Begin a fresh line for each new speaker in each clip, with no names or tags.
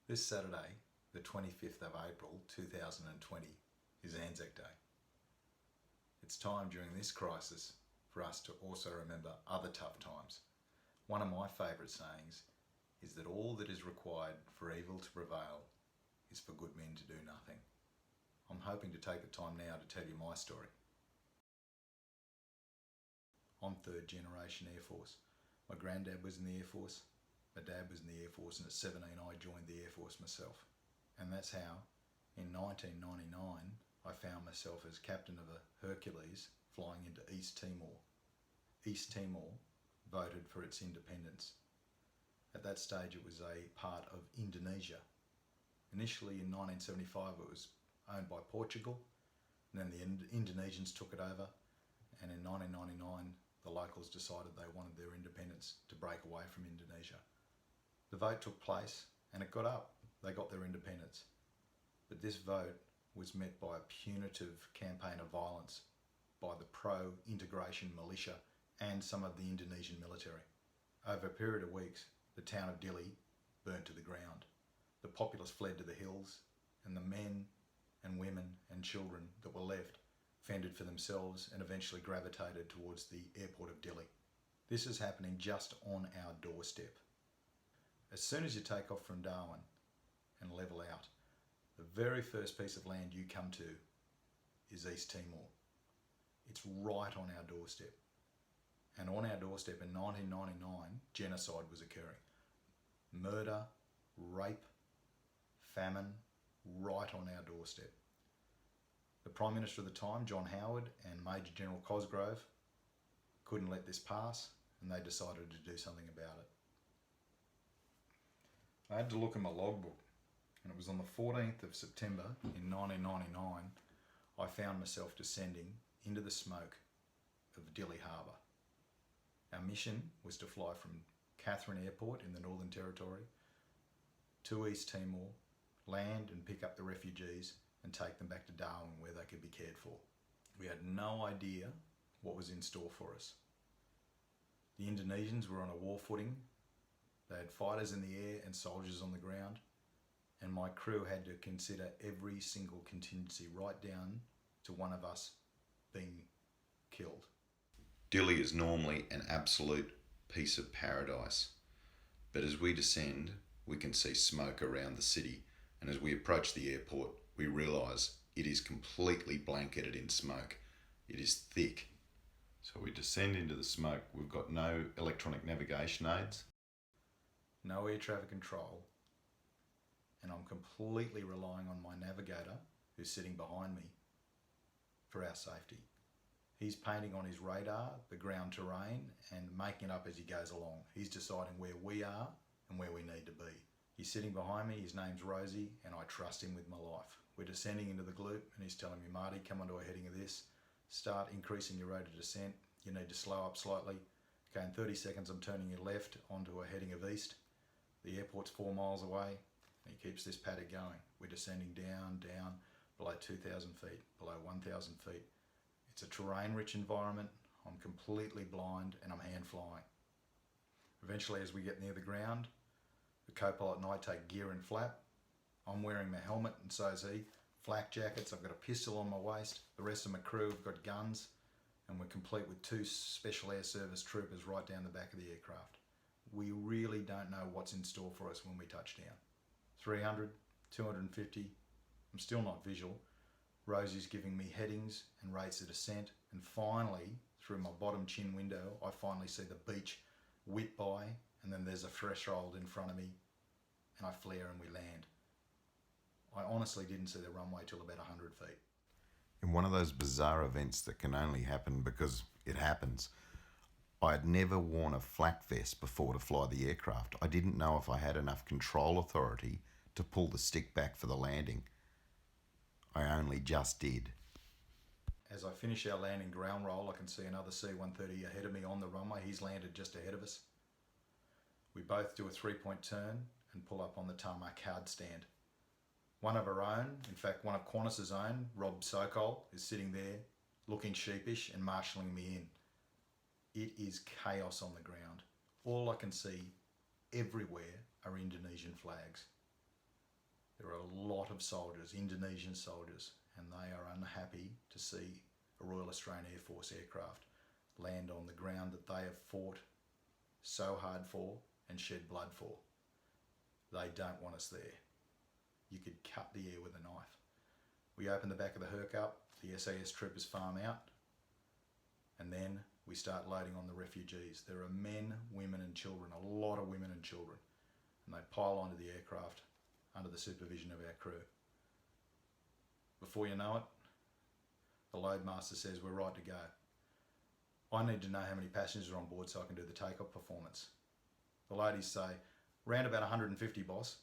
This Saturday, the 25th of April 2020, is Anzac Day. It's time during this crisis for us to also remember other tough times. One of my favourite sayings is that all that is required for evil to prevail is for good men to do nothing. I'm hoping to take the time now to tell you my story. I'm third generation Air Force. My granddad was in the Air Force, my dad was in the Air Force, and at 17 I joined the Air Force myself. And that's how, in 1999, I found myself as captain of a Hercules flying into East Timor. East Timor voted for its independence. At that stage it was a part of Indonesia. Initially in 1975 it was owned by Portugal, and then the Indonesians took it over, and in 1999 the locals decided they wanted their independence to break away from Indonesia. The vote took place and it got up. They got their independence. But this vote was met by a punitive campaign of violence by the pro-integration militia and some of the Indonesian military. Over a period of weeks, the town of Dili burnt to the ground. The populace fled to the hills, and the men and women and children that were left fended for themselves and eventually gravitated towards the airport of Dili. This is happening just on our doorstep. As soon as you take off from Darwin and level out, the very first piece of land you come to is East Timor. It's right on our doorstep. And on our doorstep in 1999, genocide was occurring. Murder, rape, famine, right on our doorstep. The Prime Minister at the time, John Howard, and Major General Cosgrove couldn't let this pass, and they decided to do something about it. I had to look in my logbook, and it was on the 14th of September in 1999 I found myself descending into the smoke of Dili Harbour. Our mission was to fly from Katherine Airport in the Northern Territory to East Timor, land and pick up the refugees and take them back to Darwin where they could be cared for. We had no idea what was in store for us. The Indonesians were on a war footing. They had fighters in the air and soldiers on the ground, and my crew had to consider every single contingency right down to one of us being killed.
Dili is normally an absolute piece of paradise, but as we descend, we can see smoke around the city, and as we approach the airport, we realise it is completely blanketed in smoke. It is thick. So we descend into the smoke. We've got no electronic navigation aids,
no air traffic control, and I'm completely relying on my navigator who's sitting behind me for our safety. He's painting on his radar the ground terrain and making it up as he goes along. He's deciding where we are and where we need to be. He's sitting behind me, his name's Rosie, and I trust him with my life. We're descending into the gloop and he's telling me, Marty, come onto a heading of this, start increasing your rate of descent, you need to slow up slightly. Okay, in 30 seconds I'm turning you left onto a heading of east. The airport's 4 miles away, and he keeps this paddock going. We're descending down, below 2,000 feet, below 1,000 feet. It's a terrain-rich environment. I'm completely blind and I'm hand flying. Eventually, as we get near the ground, the co-pilot and I take gear and flap. I'm wearing my helmet and so is he. Flak jackets, I've got a pistol on my waist. The rest of my crew have got guns, and we're complete with 2 Special Air Service troopers right down the back of the aircraft. We really don't know what's in store for us when we touch down. 300, 250, I'm still not visual. Rosie's giving me headings and rates of descent, and finally, through my bottom chin window, I finally see the beach whip by, and then there's a threshold in front of me, and I flare and we land. I honestly didn't see the runway till about 100 feet.
in one of those bizarre events that can only happen because it happens. I had never worn a flak vest before to fly the aircraft. I didn't know if I had enough control authority to pull the stick back for the landing. I only just did.
As I finish our landing ground roll, I can see another C-130 ahead of me on the runway. He's landed just ahead of us. We both do a 3-point turn and pull up on the tarmac hard stand. One of our own, in fact one of Qantas's own, Rob Sokol, is sitting there looking sheepish and marshalling me in. It is chaos on the ground. All I can see everywhere are Indonesian flags. There are a lot of soldiers, Indonesian soldiers, and they are unhappy to see a Royal Australian Air Force aircraft land on the ground that they have fought so hard for and shed blood for. They don't want us there. You could cut the air with a knife. We open the back of the Herc up, the SAS troopers farm out, and then we start loading on the refugees. There are men, women and children, a lot of women and children, and they pile onto the aircraft under the supervision of our crew. Before you know it, the loadmaster says we're right to go. I need to know how many passengers are on board so I can do the takeoff performance. The ladies say, round about 150, boss.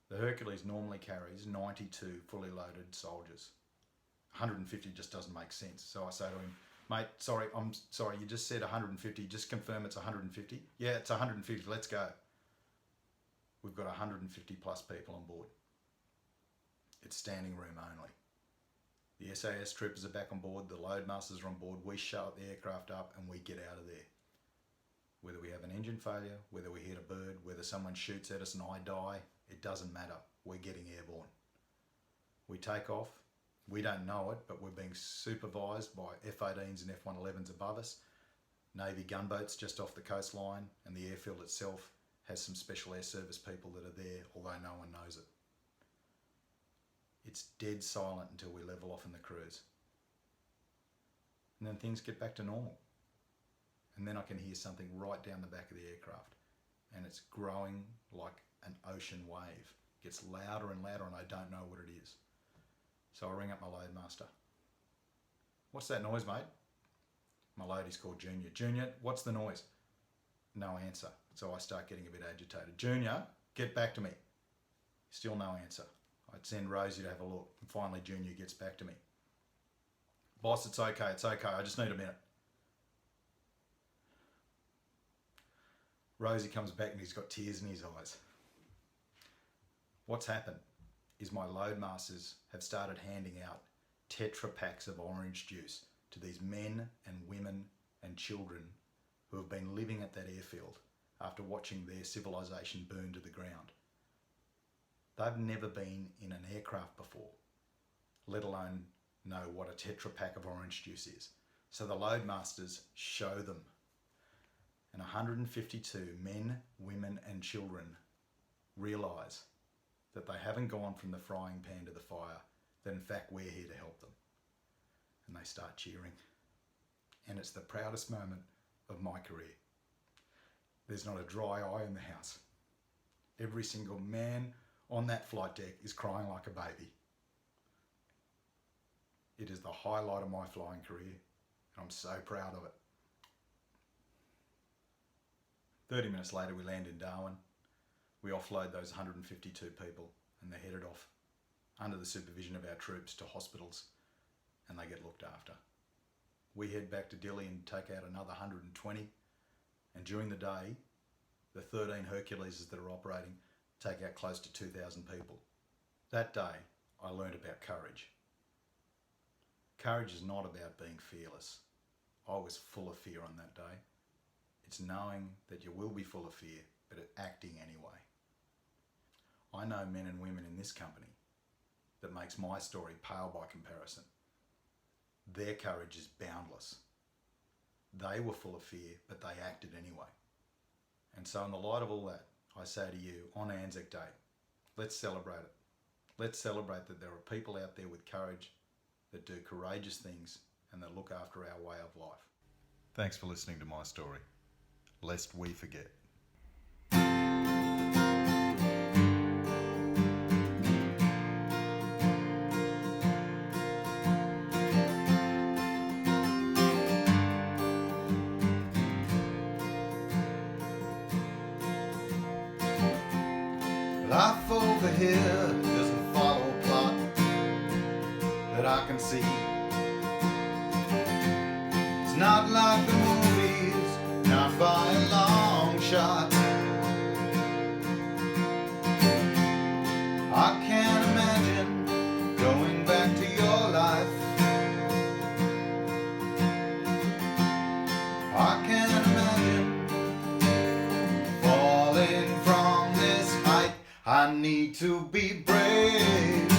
The Hercules normally carries 92 fully loaded soldiers. 150 just doesn't make sense. So I say to him, mate, I'm sorry, you just said 150, just confirm it's 150? Yeah, it's 150, let's go. We've got 150 plus people on board. It's standing room only. The SAS troopers are back on board, the loadmasters are on board, we shut the aircraft up and we get out of there. Whether we have an engine failure, whether we hit a bird, whether someone shoots at us and I die, it doesn't matter. We're getting airborne. We take off. We don't know it, but we're being supervised by F-18s and F-111s above us, Navy gunboats just off the coastline, and the airfield itself has some special air service people that are there, although no one knows it. It's dead silent until we level off in the cruise. And then things get back to normal. And then I can hear something right down the back of the aircraft, and it's growing like an ocean wave. It gets louder and louder and I don't know what it is. So I ring up my loadmaster. What's that noise, mate? My loadie's called Junior. Junior, what's the noise? No answer. So I start getting a bit agitated. Junior, get back to me. Still no answer. I'd send Rosie to have a look. And finally Junior gets back to me. Boss, it's okay, I just need a minute. Rosie comes back and he's got tears in his eyes. What's happened is my loadmasters have started handing out Tetra packs of orange juice to these men and women and children who have been living at that airfield after watching their civilization burn to the ground. They've never been in an aircraft before, let alone know what a Tetra pack of orange juice is. So the loadmasters show them. And 152 men, women and children realise that they haven't gone from the frying pan to the fire, that in fact we're here to help them. And they start cheering. And it's the proudest moment of my career. There's not a dry eye in the house. Every single man on that flight deck is crying like a baby. It is the highlight of my flying career, and I'm so proud of it. 30 minutes later we land in Darwin. We offload those 152 people and they're headed off under the supervision of our troops to hospitals, and they get looked after. We head back to Dili and take out another 120, and during the day the 13 Herculeses that are operating take out close to 2,000 people. That day I learned about courage. Courage is not about being fearless. I was full of fear on that day. It's knowing that you will be full of fear, but acting anyway. I know men and women in this company that makes my story pale by comparison. Their courage is boundless. They were full of fear, but they acted anyway. And so in the light of all that, I say to you, on Anzac Day, let's celebrate it. Let's celebrate that there are people out there with courage that do courageous things and that look after our way of life. Thanks for listening to my story. Lest we forget. Life over here doesn't follow a plot that I can see. It's not like the movies, not by a long shot. I can't imagine going back to your life. I can't imagine falling from this height. I
I need to be brave.